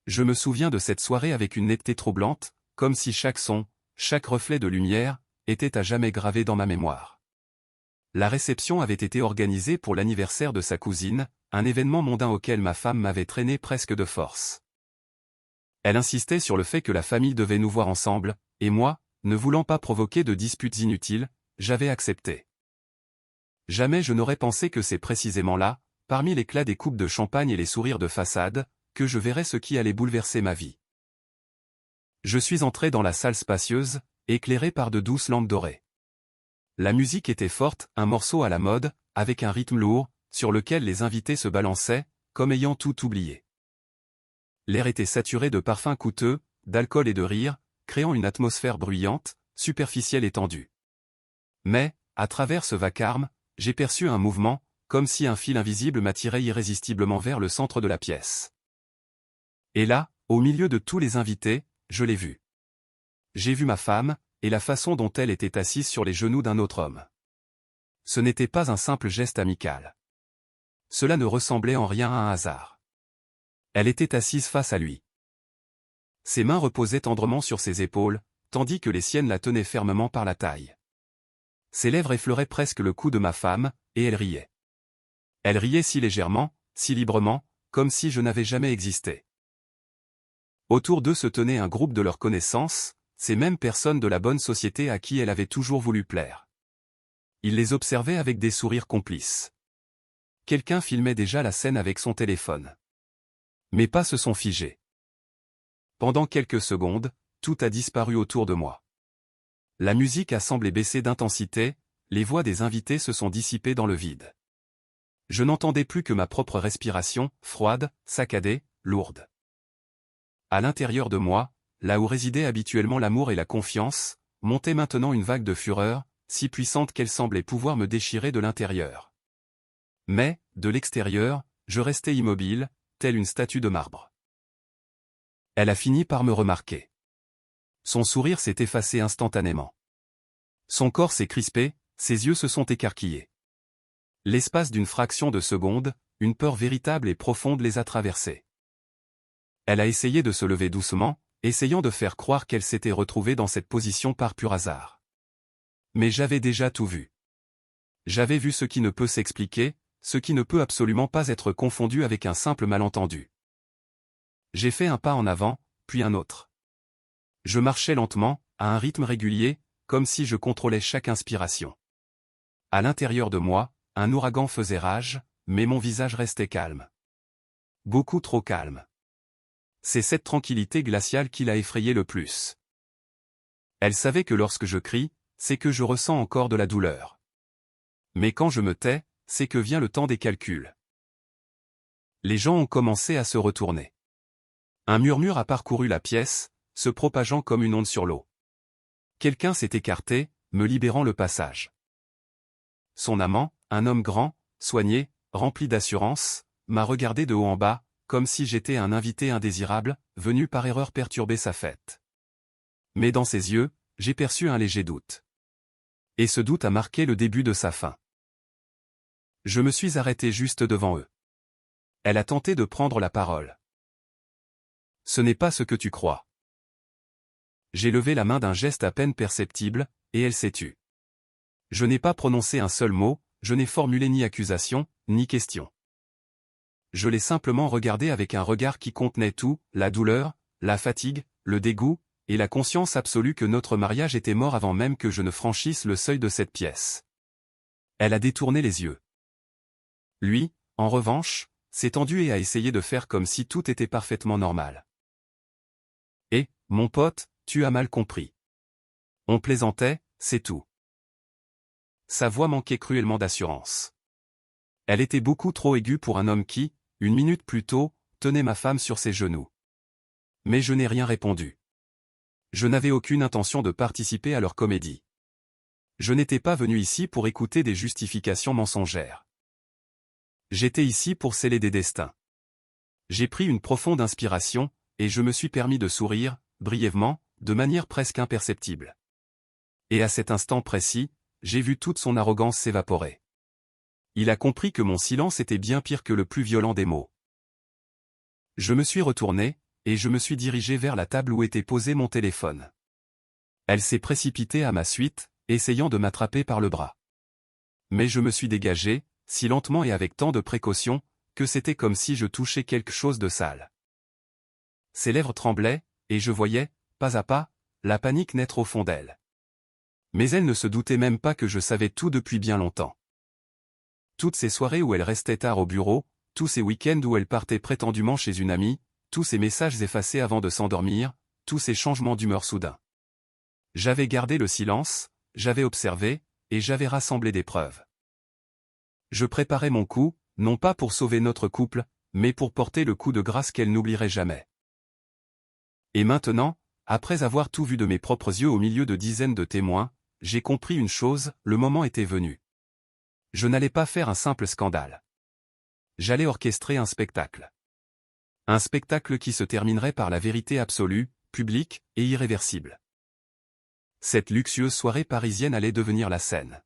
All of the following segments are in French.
Je me souviens de cette soirée avec une netteté troublante, comme si chaque son, chaque reflet de lumière, était à jamais gravé dans ma mémoire. La réception avait été organisée pour l'anniversaire de sa cousine, un événement mondain auquel ma femme m'avait traîné presque de force. Elle insistait sur le fait que la famille devait nous voir ensemble, et moi, ne voulant pas provoquer de disputes inutiles, j'avais accepté. Jamais je n'aurais pensé que c'est précisément là, parmi l'éclat des coupes de champagne et les sourires de façade, que je verrais ce qui allait bouleverser ma vie. Je suis entré dans la salle spacieuse, éclairée par de douces lampes dorées. La musique était forte, un morceau à la mode, avec un rythme lourd, sur lequel les invités se balançaient, comme ayant tout oublié. L'air était saturé de parfums coûteux, d'alcool et de rire, créant une atmosphère bruyante, superficielle et tendue. Mais, à travers ce vacarme, j'ai perçu un mouvement, comme si un fil invisible m'attirait irrésistiblement vers le centre de la pièce. Et là, au milieu de tous les invités, je l'ai vue. J'ai vu ma femme, et la façon dont elle était assise sur les genoux d'un autre homme. Ce n'était pas un simple geste amical. Cela ne ressemblait en rien à un hasard. Elle était assise face à lui. Ses mains reposaient tendrement sur ses épaules, tandis que les siennes la tenaient fermement par la taille. Ses lèvres effleuraient presque le cou de ma femme, et elle riait. Elle riait si légèrement, si librement, comme si je n'avais jamais existé. Autour d'eux se tenait un groupe de leurs connaissances, ces mêmes personnes de la bonne société à qui elle avait toujours voulu plaire. Ils les observaient avec des sourires complices. Quelqu'un filmait déjà la scène avec son téléphone. Mes pas se sont figés. Pendant quelques secondes, tout a disparu autour de moi. La musique a semblé baisser d'intensité, les voix des invités se sont dissipées dans le vide. Je n'entendais plus que ma propre respiration, froide, saccadée, lourde. À l'intérieur de moi, là où résidaient habituellement l'amour et la confiance, montait maintenant une vague de fureur, si puissante qu'elle semblait pouvoir me déchirer de l'intérieur. Mais, de l'extérieur, je restais immobile, telle une statue de marbre. Elle a fini par me remarquer. Son sourire s'est effacé instantanément. Son corps s'est crispé, ses yeux se sont écarquillés. L'espace d'une fraction de seconde, une peur véritable et profonde les a traversés. Elle a essayé de se lever doucement, essayant de faire croire qu'elle s'était retrouvée dans cette position par pur hasard. Mais j'avais déjà tout vu. J'avais vu ce qui ne peut s'expliquer, ce qui ne peut absolument pas être confondu avec un simple malentendu. J'ai fait un pas en avant, puis un autre. Je marchais lentement, à un rythme régulier, comme si je contrôlais chaque inspiration. À l'intérieur de moi, un ouragan faisait rage, mais mon visage restait calme. Beaucoup trop calme. C'est cette tranquillité glaciale qui l'a effrayée le plus. Elle savait que lorsque je crie, c'est que je ressens encore de la douleur. Mais quand je me tais, c'est que vient le temps des calculs. Les gens ont commencé à se retourner. Un murmure a parcouru la pièce, se propageant comme une onde sur l'eau. Quelqu'un s'est écarté, me libérant le passage. Son amant, un homme grand, soigné, rempli d'assurance, m'a regardé de haut en bas, comme si j'étais un invité indésirable, venu par erreur perturber sa fête. Mais dans ses yeux, j'ai perçu un léger doute. Et ce doute a marqué le début de sa fin. Je me suis arrêté juste devant eux. Elle a tenté de prendre la parole. Ce n'est pas ce que tu crois. J'ai levé la main d'un geste à peine perceptible, et elle s'est tue. Je n'ai pas prononcé un seul mot, je n'ai formulé ni accusation, ni question. Je l'ai simplement regardée avec un regard qui contenait tout, la douleur, la fatigue, le dégoût, et la conscience absolue que notre mariage était mort avant même que je ne franchisse le seuil de cette pièce. Elle a détourné les yeux. Lui, en revanche, s'est tendu et a essayé de faire comme si tout était parfaitement normal. Et, mon pote, tu as mal compris. On plaisantait, c'est tout. Sa voix manquait cruellement d'assurance. Elle était beaucoup trop aiguë pour un homme qui, une minute plus tôt, tenait ma femme sur ses genoux. Mais je n'ai rien répondu. Je n'avais aucune intention de participer à leur comédie. Je n'étais pas venu ici pour écouter des justifications mensongères. J'étais ici pour sceller des destins. J'ai pris une profonde inspiration, et je me suis permis de sourire, brièvement, de manière presque imperceptible. Et à cet instant précis, j'ai vu toute son arrogance s'évaporer. Il a compris que mon silence était bien pire que le plus violent des mots. Je me suis retourné, et je me suis dirigé vers la table où était posé mon téléphone. Elle s'est précipitée à ma suite, essayant de m'attraper par le bras. Mais je me suis dégagé, si lentement et avec tant de précaution, que c'était comme si je touchais quelque chose de sale. Ses lèvres tremblaient, et je voyais, pas à pas, la panique naître au fond d'elle. Mais elle ne se doutait même pas que je savais tout depuis bien longtemps. Toutes ces soirées où elle restait tard au bureau, tous ces week-ends où elle partait prétendument chez une amie, tous ces messages effacés avant de s'endormir, tous ces changements d'humeur soudains. J'avais gardé le silence, j'avais observé, et j'avais rassemblé des preuves. Je préparais mon coup, non pas pour sauver notre couple, mais pour porter le coup de grâce qu'elle n'oublierait jamais. Et maintenant, après avoir tout vu de mes propres yeux au milieu de dizaines de témoins, j'ai compris une chose, le moment était venu. Je n'allais pas faire un simple scandale. J'allais orchestrer un spectacle. Un spectacle qui se terminerait par la vérité absolue, publique et irréversible. Cette luxueuse soirée parisienne allait devenir la scène.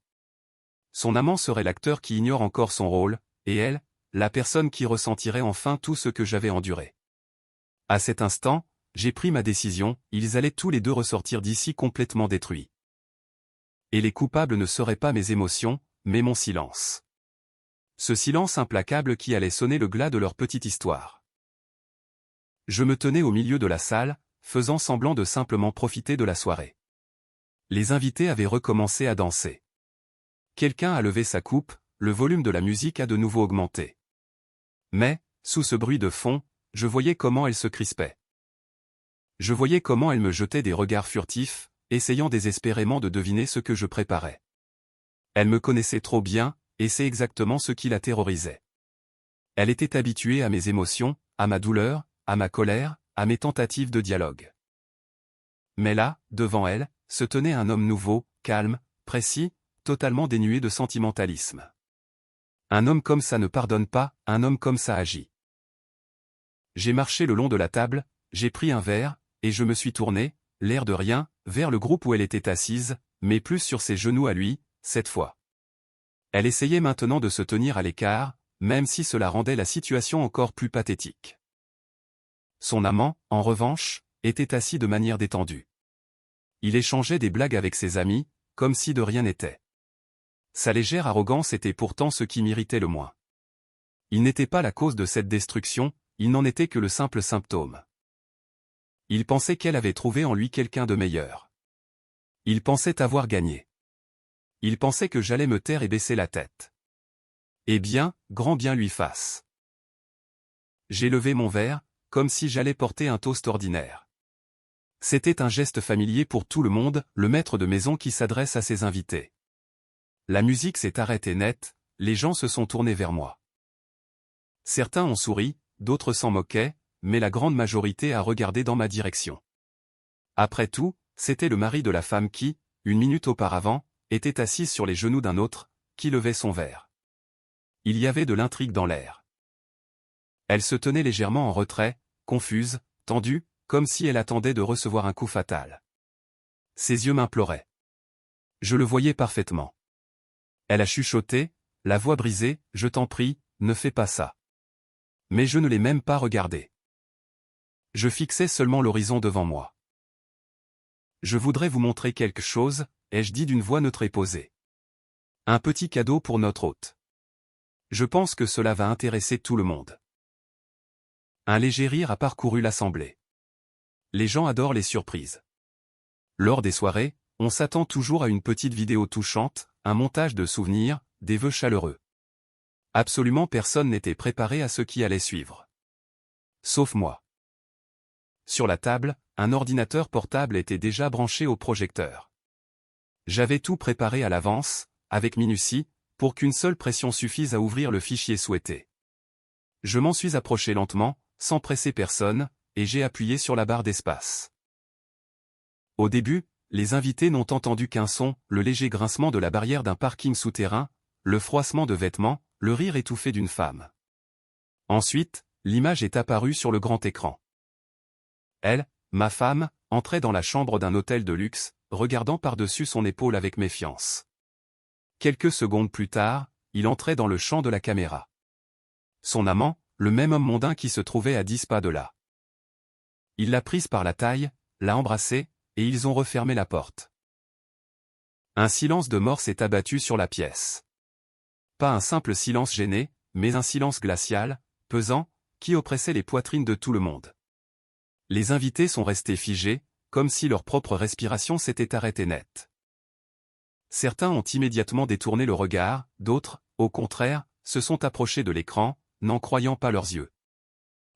Son amant serait l'acteur qui ignore encore son rôle, et elle, la personne qui ressentirait enfin tout ce que j'avais enduré. À cet instant, j'ai pris ma décision, ils allaient tous les deux ressortir d'ici complètement détruits. Et les coupables ne seraient pas mes émotions, mais mon silence. Ce silence implacable qui allait sonner le glas de leur petite histoire. Je me tenais au milieu de la salle, faisant semblant de simplement profiter de la soirée. Les invités avaient recommencé à danser. Quelqu'un a levé sa coupe, le volume de la musique a de nouveau augmenté. Mais, sous ce bruit de fond, je voyais comment elle se crispait. Je voyais comment elle me jetait des regards furtifs, essayant désespérément de deviner ce que je préparais. Elle me connaissait trop bien, et c'est exactement ce qui la terrorisait. Elle était habituée à mes émotions, à ma douleur, à ma colère, à mes tentatives de dialogue. Mais là, devant elle, se tenait un homme nouveau, calme, précis, totalement dénué de sentimentalisme. Un homme comme ça ne pardonne pas, un homme comme ça agit. J'ai marché le long de la table, j'ai pris un verre, et je me suis tourné, l'air de rien, vers le groupe où elle était assise, mais plus sur ses genoux à lui, cette fois. Elle essayait maintenant de se tenir à l'écart, même si cela rendait la situation encore plus pathétique. Son amant, en revanche, était assis de manière détendue. Il échangeait des blagues avec ses amis, comme si de rien n'était. Sa légère arrogance était pourtant ce qui m'irritait le moins. Il n'était pas la cause de cette destruction, il n'en était que le simple symptôme. Il pensait qu'elle avait trouvé en lui quelqu'un de meilleur. Il pensait avoir gagné. Il pensait que j'allais me taire et baisser la tête. Eh bien, grand bien lui fasse. J'ai levé mon verre, comme si j'allais porter un toast ordinaire. C'était un geste familier pour tout le monde, le maître de maison qui s'adresse à ses invités. La musique s'est arrêtée net, les gens se sont tournés vers moi. Certains ont souri, d'autres s'en moquaient, mais la grande majorité a regardé dans ma direction. Après tout, c'était le mari de la femme qui, une minute auparavant, était assise sur les genoux d'un autre, qui levait son verre. Il y avait de l'intrigue dans l'air. Elle se tenait légèrement en retrait, confuse, tendue, comme si elle attendait de recevoir un coup fatal. Ses yeux m'imploraient. Je le voyais parfaitement. Elle a chuchoté, la voix brisée, « Je t'en prie, ne fais pas ça. » Mais je ne l'ai même pas regardé. Je fixais seulement l'horizon devant moi. Je voudrais vous montrer quelque chose, ai-je dit d'une voix neutre et posée. Un petit cadeau pour notre hôte. Je pense que cela va intéresser tout le monde. Un léger rire a parcouru l'assemblée. Les gens adorent les surprises. Lors des soirées, on s'attend toujours à une petite vidéo touchante, un montage de souvenirs, des vœux chaleureux. Absolument personne n'était préparé à ce qui allait suivre. Sauf moi. Sur la table, un ordinateur portable était déjà branché au projecteur. J'avais tout préparé à l'avance, avec minutie, pour qu'une seule pression suffise à ouvrir le fichier souhaité. Je m'en suis approché lentement, sans presser personne, et j'ai appuyé sur la barre d'espace. Au début, les invités n'ont entendu qu'un son, le léger grincement de la barrière d'un parking souterrain, le froissement de vêtements, le rire étouffé d'une femme. Ensuite, l'image est apparue sur le grand écran. Elle, ma femme, entrait dans la chambre d'un hôtel de luxe, regardant par-dessus son épaule avec méfiance. Quelques secondes plus tard, il entrait dans le champ de la caméra. Son amant, le même homme mondain qui se trouvait à 10 pas de là. Il l'a prise par la taille, l'a embrassée, et ils ont refermé la porte. Un silence de mort s'est abattu sur la pièce. Pas un simple silence gêné, mais un silence glacial, pesant, qui oppressait les poitrines de tout le monde. Les invités sont restés figés, comme si leur propre respiration s'était arrêtée net. Certains ont immédiatement détourné le regard, d'autres, au contraire, se sont approchés de l'écran, n'en croyant pas leurs yeux.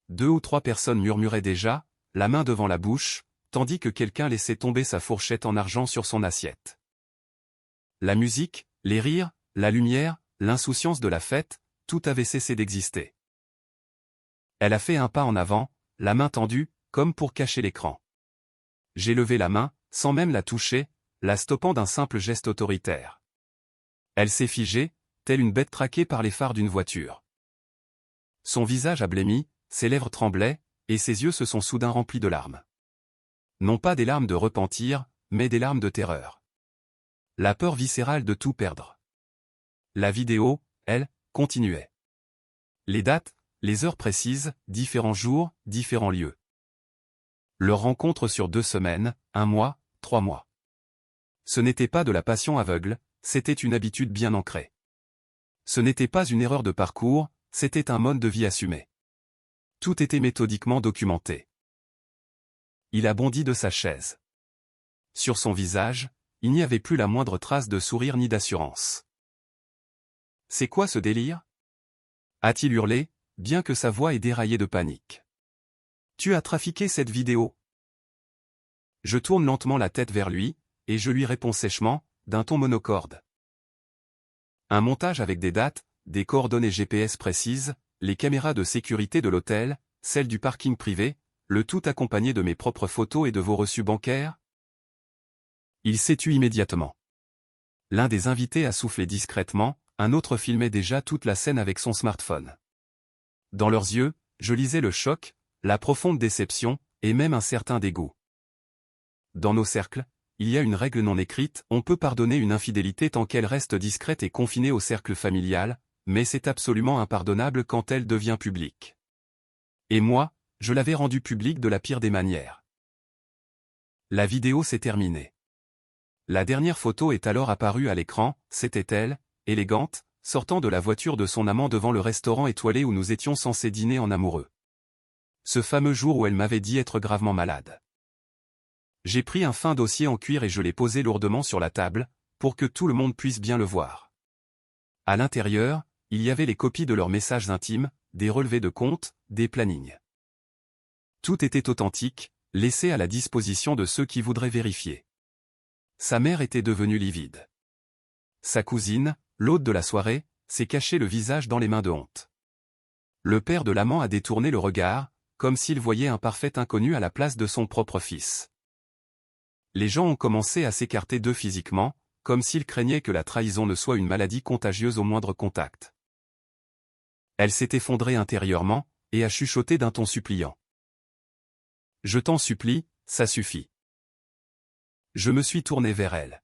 2 ou 3 personnes murmuraient déjà, la main devant la bouche, tandis que quelqu'un laissait tomber sa fourchette en argent sur son assiette. La musique, les rires, la lumière, l'insouciance de la fête, tout avait cessé d'exister. Elle a fait un pas en avant, la main tendue, comme pour cacher l'écran. J'ai levé la main, sans même la toucher, la stoppant d'un simple geste autoritaire. Elle s'est figée, telle une bête traquée par les phares d'une voiture. Son visage a blêmi, ses lèvres tremblaient, et ses yeux se sont soudain remplis de larmes. Non pas des larmes de repentir, mais des larmes de terreur. La peur viscérale de tout perdre. La vidéo, elle, continuait. Les dates, les heures précises, différents jours, différents lieux. Leur rencontre sur 2 semaines, 1 mois, 3 mois. Ce n'était pas de la passion aveugle, c'était une habitude bien ancrée. Ce n'était pas une erreur de parcours, c'était un mode de vie assumé. Tout était méthodiquement documenté. Il a bondi de sa chaise. Sur son visage, il n'y avait plus la moindre trace de sourire ni d'assurance. « C'est quoi ce délire ?» a-t-il hurlé, bien que sa voix ait déraillé de panique. « Tu as trafiqué cette vidéo ?» Je tourne lentement la tête vers lui, et je lui réponds sèchement, d'un ton monocorde. Un montage avec des dates, des coordonnées GPS précises, les caméras de sécurité de l'hôtel, celles du parking privé, le tout accompagné de mes propres photos et de vos reçus bancaires. Il s'est tu immédiatement. L'un des invités a soufflé discrètement, un autre filmait déjà toute la scène avec son smartphone. Dans leurs yeux, je lisais le choc, la profonde déception, et même un certain dégoût. Dans nos cercles, il y a une règle non écrite, on peut pardonner une infidélité tant qu'elle reste discrète et confinée au cercle familial, mais c'est absolument impardonnable quand elle devient publique. Et moi, je l'avais rendue publique de la pire des manières. La vidéo s'est terminée. La dernière photo est alors apparue à l'écran, c'était elle, élégante, sortant de la voiture de son amant devant le restaurant étoilé où nous étions censés dîner en amoureux. Ce fameux jour où elle m'avait dit être gravement malade. J'ai pris un fin dossier en cuir et je l'ai posé lourdement sur la table, pour que tout le monde puisse bien le voir. À l'intérieur, il y avait les copies de leurs messages intimes, des relevés de compte, des plannings. Tout était authentique, laissé à la disposition de ceux qui voudraient vérifier. Sa mère était devenue livide. Sa cousine, l'hôte de la soirée, s'est caché le visage dans les mains de honte. Le père de l'amant a détourné le regard, comme s'il voyait un parfait inconnu à la place de son propre fils. Les gens ont commencé à s'écarter d'eux physiquement, comme s'ils craignaient que la trahison ne soit une maladie contagieuse au moindre contact. Elle s'est effondrée intérieurement, et a chuchoté d'un ton suppliant. « Je t'en supplie, ça suffit. » Je me suis tourné vers elle.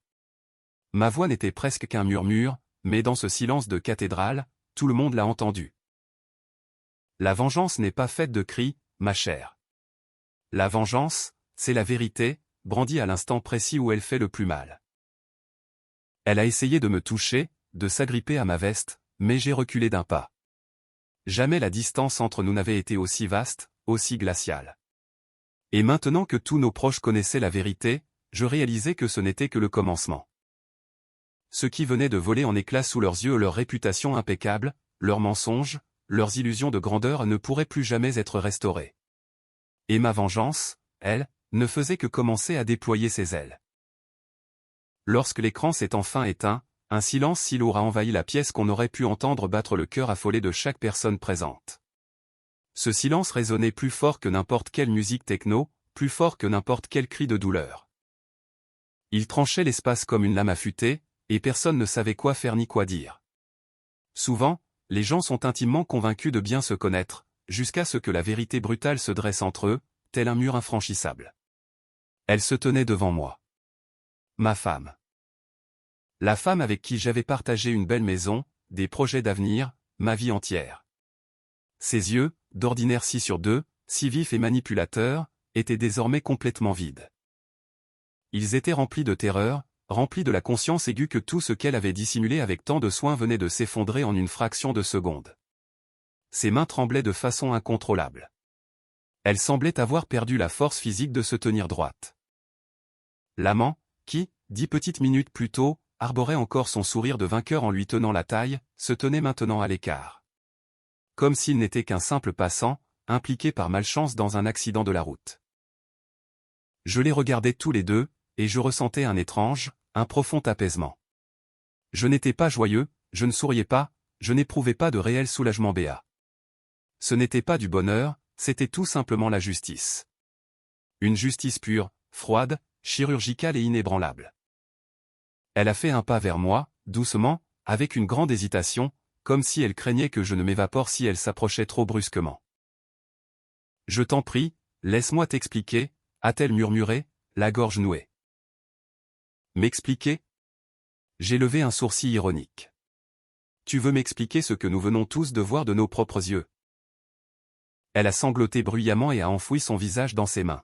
Ma voix n'était presque qu'un murmure, mais dans ce silence de cathédrale, tout le monde l'a entendu. La vengeance n'est pas faite de cris, ma chère. La vengeance, c'est la vérité, brandie à l'instant précis où elle fait le plus mal. Elle a essayé de me toucher, de s'agripper à ma veste, mais j'ai reculé d'un pas. Jamais la distance entre nous n'avait été aussi vaste, aussi glaciale. Et maintenant que tous nos proches connaissaient la vérité, je réalisais que ce n'était que le commencement. Ce qui venait de voler en éclats sous leurs yeux, leur réputation impeccable, leurs mensonges, leurs illusions de grandeur ne pourraient plus jamais être restaurées. Et ma vengeance, elle, ne faisait que commencer à déployer ses ailes. Lorsque l'écran s'est enfin éteint, un silence si lourd a envahi la pièce qu'on aurait pu entendre battre le cœur affolé de chaque personne présente. Ce silence résonnait plus fort que n'importe quelle musique techno, plus fort que n'importe quel cri de douleur. Il tranchait l'espace comme une lame affûtée, et personne ne savait quoi faire ni quoi dire. Souvent, les gens sont intimement convaincus de bien se connaître, jusqu'à ce que la vérité brutale se dresse entre eux, tel un mur infranchissable. Elle se tenait devant moi. Ma femme. La femme avec qui j'avais partagé une belle maison, des projets d'avenir, ma vie entière. Ses yeux, d'ordinaire 6 sur 2, si vifs et manipulateurs, étaient désormais complètement vides. Ils étaient remplis de terreur, remplis de la conscience aiguë que tout ce qu'elle avait dissimulé avec tant de soin venait de s'effondrer en une fraction de seconde. Ses mains tremblaient de façon incontrôlable. Elle semblait avoir perdu la force physique de se tenir droite. L'amant, qui, 10 petites minutes plus tôt, arborait encore son sourire de vainqueur en lui tenant la taille, se tenait maintenant à l'écart. Comme s'il n'était qu'un simple passant, impliqué par malchance dans un accident de la route. Je les regardais tous les deux, et je ressentais un étrange, un profond apaisement. Je n'étais pas joyeux, je ne souriais pas, je n'éprouvais pas de réel soulagement béat. Ce n'était pas du bonheur, c'était tout simplement la justice. Une justice pure, froide, chirurgicale et inébranlable. Elle a fait un pas vers moi, doucement, avec une grande hésitation, comme si elle craignait que je ne m'évapore si elle s'approchait trop brusquement. « Je t'en prie, laisse-moi t'expliquer » a-t-elle murmuré, la gorge nouée. « M'expliquer » J'ai levé un sourcil ironique. « Tu veux m'expliquer ce que nous venons tous de voir de nos propres yeux ?» Elle a sangloté bruyamment et a enfoui son visage dans ses mains.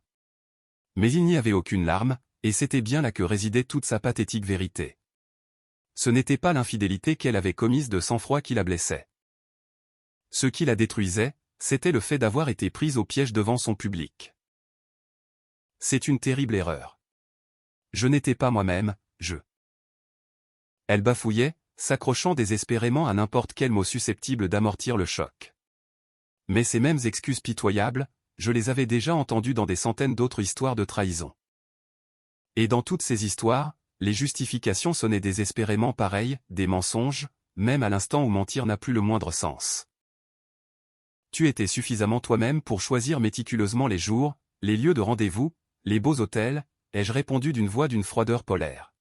Mais il n'y avait aucune larme, et c'était bien là que résidait toute sa pathétique vérité. Ce n'était pas l'infidélité qu'elle avait commise de sang-froid qui la blessait. Ce qui la détruisait, c'était le fait d'avoir été prise au piège devant son public. C'est une terrible erreur. Je n'étais pas moi-même, Elle bafouillait, s'accrochant désespérément à n'importe quel mot susceptible d'amortir le choc. Mais ces mêmes excuses pitoyables, je les avais déjà entendues dans des centaines d'autres histoires de trahison. Et dans toutes ces histoires, les justifications sonnaient désespérément pareilles, des mensonges, même à l'instant où mentir n'a plus le moindre sens. Tu étais suffisamment toi-même pour choisir méticuleusement les jours, les lieux de rendez-vous, les beaux hôtels, ai-je répondu d'une voix d'une froideur polaire.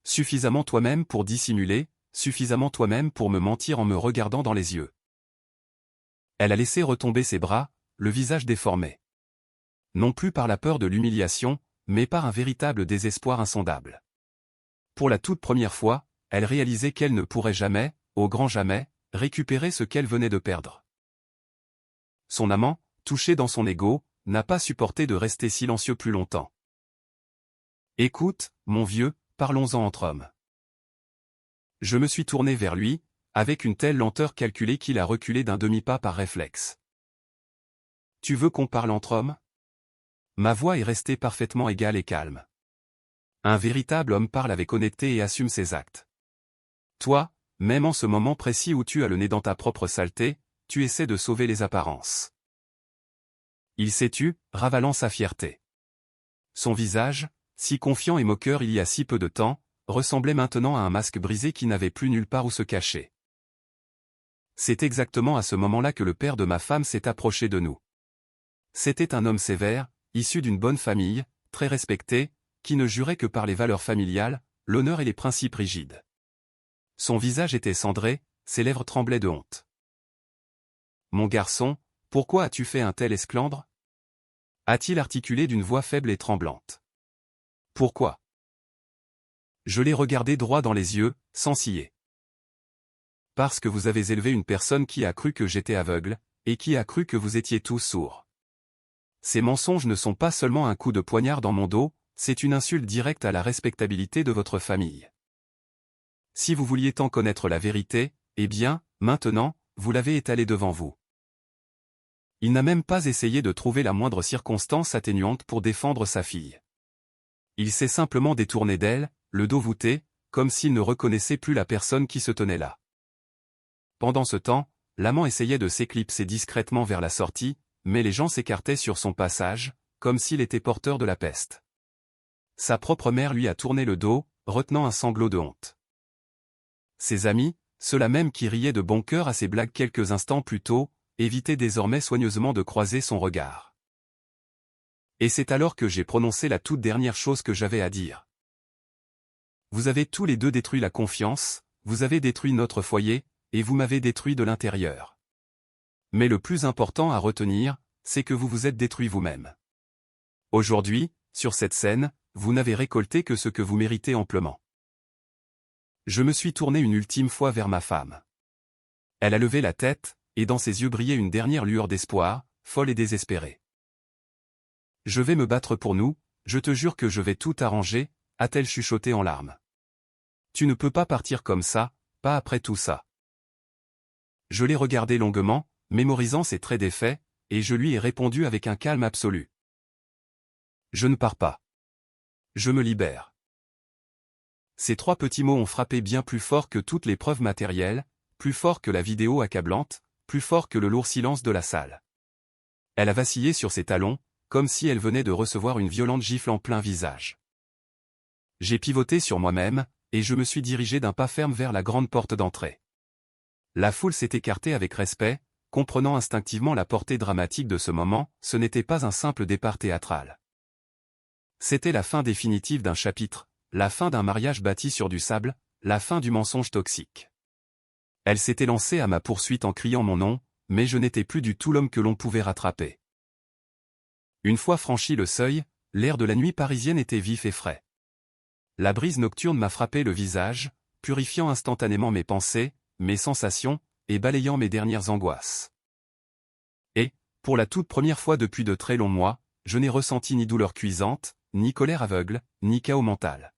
Suffisamment toi-même pour dissimuler, suffisamment toi-même pour me mentir en me regardant dans les yeux. Elle a laissé retomber ses bras, le visage déformé. Non plus par la peur de l'humiliation, mais par un véritable désespoir insondable. Pour la toute première fois, elle réalisait qu'elle ne pourrait jamais, au grand jamais, récupérer ce qu'elle venait de perdre. Son amant, touché dans son ego, n'a pas supporté de rester silencieux plus longtemps. « Écoute, mon vieux, parlons-en entre hommes. » Je me suis tourné vers lui, avec une telle lenteur calculée qu'il a reculé d'un demi-pas par réflexe. « Tu veux qu'on parle entre hommes ?» Ma voix est restée parfaitement égale et calme. Un véritable homme parle avec honnêteté et assume ses actes. Toi, même en ce moment précis où tu as le nez dans ta propre saleté, tu essaies de sauver les apparences. Il s'est tu, ravalant sa fierté. Son visage, si confiant et moqueur il y a si peu de temps, ressemblait maintenant à un masque brisé qui n'avait plus nulle part où se cacher. C'est exactement à ce moment-là que le père de ma femme s'est approché de nous. C'était un homme sévère, issu d'une bonne famille, très respecté, qui ne jurait que par les valeurs familiales, l'honneur et les principes rigides. Son visage était cendré, ses lèvres tremblaient de honte. « Mon garçon, pourquoi as-tu fait un tel esclandre » a-t-il articulé d'une voix faible et tremblante. « Pourquoi » Je l'ai regardé droit dans les yeux, sans ciller. « Parce que vous avez élevé une personne qui a cru que j'étais aveugle, et qui a cru que vous étiez tous sourds. Ces mensonges ne sont pas seulement un coup de poignard dans mon dos, c'est une insulte directe à la respectabilité de votre famille. Si vous vouliez tant connaître la vérité, eh bien, maintenant, vous l'avez étalée devant vous. » Il n'a même pas essayé de trouver la moindre circonstance atténuante pour défendre sa fille. Il s'est simplement détourné d'elle, le dos voûté, comme s'il ne reconnaissait plus la personne qui se tenait là. Pendant ce temps, l'amant essayait de s'éclipser discrètement vers la sortie, mais les gens s'écartaient sur son passage, comme s'il était porteur de la peste. Sa propre mère lui a tourné le dos, retenant un sanglot de honte. Ses amis, ceux-là même qui riaient de bon cœur à ses blagues quelques instants plus tôt, évitaient désormais soigneusement de croiser son regard. Et c'est alors que j'ai prononcé la toute dernière chose que j'avais à dire. Vous avez tous les deux détruit la confiance, vous avez détruit notre foyer, et vous m'avez détruit de l'intérieur. Mais le plus important à retenir, c'est que vous vous êtes détruit vous-même. Aujourd'hui, sur cette scène, vous n'avez récolté que ce que vous méritez amplement. Je me suis tourné une ultime fois vers ma femme. Elle a levé la tête, et dans ses yeux brillait une dernière lueur d'espoir, folle et désespérée. Je vais me battre pour nous, je te jure que je vais tout arranger, a-t-elle chuchoté en larmes. Tu ne peux pas partir comme ça, pas après tout ça. Je l'ai regardé longuement, mémorisant ses traits défaits, et je lui ai répondu avec un calme absolu. Je ne pars pas. Je me libère. Ces 3 petits mots ont frappé bien plus fort que toutes les preuves matérielles, plus fort que la vidéo accablante, plus fort que le lourd silence de la salle. Elle a vacillé sur ses talons, comme si elle venait de recevoir une violente gifle en plein visage. J'ai pivoté sur moi-même, et je me suis dirigé d'un pas ferme vers la grande porte d'entrée. La foule s'est écartée avec respect, comprenant instinctivement la portée dramatique de ce moment, ce n'était pas un simple départ théâtral. C'était la fin définitive d'un chapitre, la fin d'un mariage bâti sur du sable, la fin du mensonge toxique. Elle s'était lancée à ma poursuite en criant mon nom, mais je n'étais plus du tout l'homme que l'on pouvait rattraper. Une fois franchi le seuil, l'air de la nuit parisienne était vif et frais. La brise nocturne m'a frappé le visage, purifiant instantanément mes pensées, mes sensations, et balayant mes dernières angoisses. Et, pour la toute première fois depuis de très longs mois, je n'ai ressenti ni douleur cuisante, ni colère aveugle, ni chaos mental.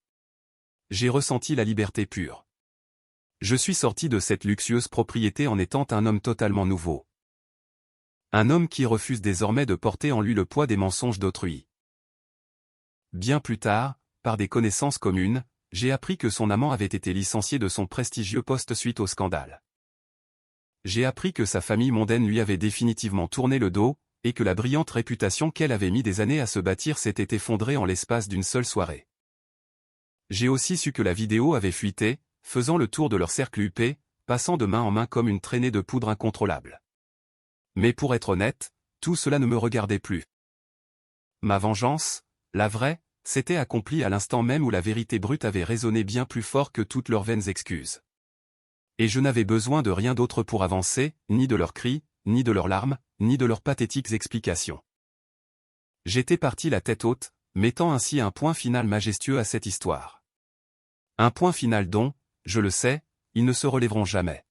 J'ai ressenti la liberté pure. Je suis sorti de cette luxueuse propriété en étant un homme totalement nouveau. Un homme qui refuse désormais de porter en lui le poids des mensonges d'autrui. Bien plus tard, par des connaissances communes, j'ai appris que son amant avait été licencié de son prestigieux poste suite au scandale. J'ai appris que sa famille mondaine lui avait définitivement tourné le dos, et que la brillante réputation qu'elle avait mis des années à se bâtir s'était effondrée en l'espace d'une seule soirée. J'ai aussi su que la vidéo avait fuité, faisant le tour de leur cercle huppé, passant de main en main comme une traînée de poudre incontrôlable. Mais pour être honnête, tout cela ne me regardait plus. Ma vengeance, la vraie, s'était accomplie à l'instant même où la vérité brute avait résonné bien plus fort que toutes leurs vaines excuses. Et je n'avais besoin de rien d'autre pour avancer, ni de leurs cris, ni de leurs larmes, ni de leurs pathétiques explications. J'étais parti la tête haute, mettant ainsi un point final majestueux à cette histoire. Un point final dont, je le sais, ils ne se relèveront jamais.